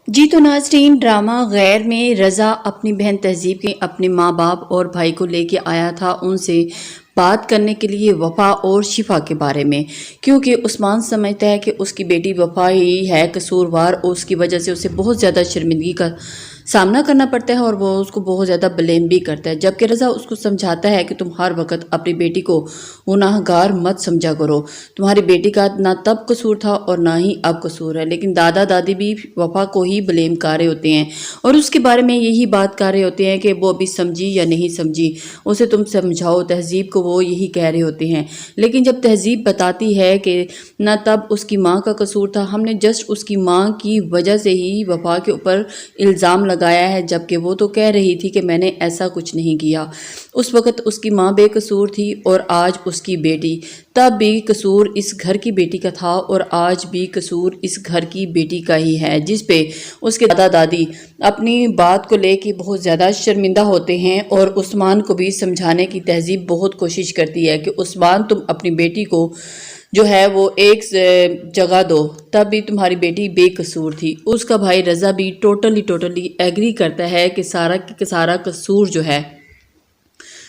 جی تو ناظرین، ڈرامہ غیر میں رضا اپنی بہن تہذیب کے اپنے ماں باپ اور بھائی کو لے کے آیا تھا ان سے بات کرنے کے لیے وفا اور شفا کے بارے میں، کیونکہ عثمان سمجھتا ہے کہ اس کی بیٹی وفا ہی ہے قصوروار اور اس کی وجہ سے اسے بہت زیادہ شرمندگی کا سامنا کرنا پڑتا ہے اور وہ اس کو بہت زیادہ بلیم بھی کرتا ہے، جبکہ رضا اس کو سمجھاتا ہے کہ تم ہر وقت اپنی بیٹی کو گناہ گار مت سمجھا کرو، تمہاری بیٹی کا نہ تب قصور تھا اور نہ ہی اب قصور ہے، لیکن دادا دادی بھی وفا کو ہی بلیم کر رہے ہوتے ہیں اور اس کے بارے میں یہی بات کر رہے ہوتے ہیں کہ وہ ابھی سمجھی یا نہیں سمجھی، اسے تم سمجھاؤ۔ تہذیب کو وہ یہی کہہ رہے ہوتے ہیں، لیکن جب تہذیب بتاتی ہے کہ نہ تب اس کی ماں کا قصور تھا، ہم نے جسٹ اس کی ماں کی وجہ سے ہی وفا کے اوپر الزام لگایا ہے، جبکہ وہ تو کہہ رہی تھی کہ میں نے ایسا کچھ نہیں کیا، اس وقت اس کی ماں بے قصور تھی اور آج اس کی بیٹی، تب بھی قصور اس گھر کی بیٹی کا تھا اور آج بھی قصور اس گھر کی بیٹی کا ہی ہے، جس پہ اس کے دادا دادی اپنی بات کو لے کے بہت زیادہ شرمندہ ہوتے ہیں اور عثمان کو بھی سمجھانے کی تہذیب بہت کوشش کرتی ہے کہ عثمان تم اپنی بیٹی کو جو ہے وہ ایک جگہ دو، تب بھی تمہاری بیٹی بے قصور تھی۔ اس کا بھائی رضا بھی ٹوٹلی ایگری کرتا ہے کہ سارا قصور جو ہے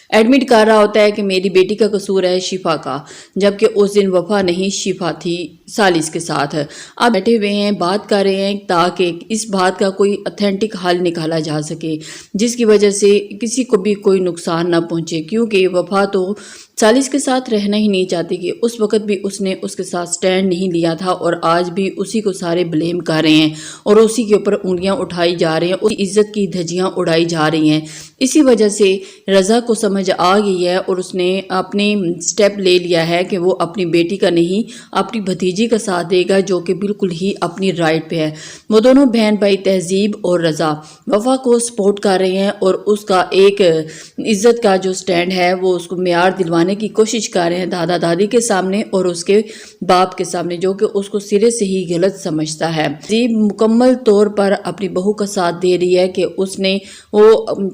ایڈمٹ کر رہا ہوتا ہے کہ میری بیٹی کا قصور ہے شفا کا، جبکہ اس دن وفا نہیں شفا تھی سالس کے ساتھ۔ اب بیٹھے ہوئے ہیں، بات کر رہے ہیں تاکہ اس بات کا کوئی اتھینٹک حل نکالا جا سکے جس کی وجہ سے کسی کو بھی کوئی نقصان نہ پہنچے، کیونکہ وفا تو سالس کے ساتھ رہنا ہی نہیں چاہتی کہ اس وقت بھی اس نے اس کے ساتھ سٹینڈ نہیں لیا تھا اور آج بھی اسی کو سارے بلیم کر رہے ہیں اور اسی کے اوپر انگلیاں اٹھائی جا رہی ہیں، اس کی عزت کی دھجیاں اڑائی جا رہی ہیں۔ اسی وجہ سے رضا کو سمجھ آ گئی ہے اور اس نے اپنی سٹیپ لے لیا ہے کہ وہ اپنی بیٹی کا نہیں اپنی بھتیجی کا ساتھ دے گا، جو کہ بالکل ہی اپنی رائٹ پہ ہے۔ وہ دونوں بہن بھائی تہذیب اور رضا وفا کو سپورٹ کر رہے ہیں اور اس کا ایک عزت کا جو سٹینڈ ہے وہ اس کو معیار دلوانے کی کوشش کر رہے ہیں دادا دادی کے سامنے اور اس کے باپ کے سامنے، جو کہ اس کو سرے سے ہی غلط سمجھتا ہے۔ تہذیب مکمل طور پر اپنی بہو کا ساتھ دے رہی ہے کہ اس نے وہ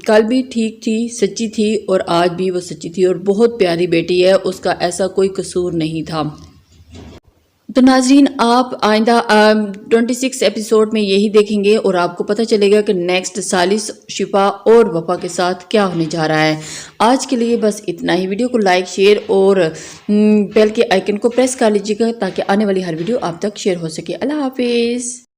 کل بھی ٹھیک تھی، سچی تھی اور آج بھی وہ سچی تھی اور بہت پیاری بیٹی ہے، اس کا ایسا کوئی قصور نہیں تھا۔ تو ناظرین، آپ آئندہ 26 ایپیسوڈ میں یہی دیکھیں گے اور آپ کو پتہ چلے گا کہ نیکسٹ سالس، شفا اور وفا کے ساتھ کیا ہونے جا رہا ہے۔ آج کے لیے بس اتنا ہی۔ ویڈیو کو لائک، شیئر اور بیل کے آئیکن کو پریس کر لیجیے گا تاکہ آنے والی ہر ویڈیو آپ تک شیئر ہو سکے۔ اللہ حافظ۔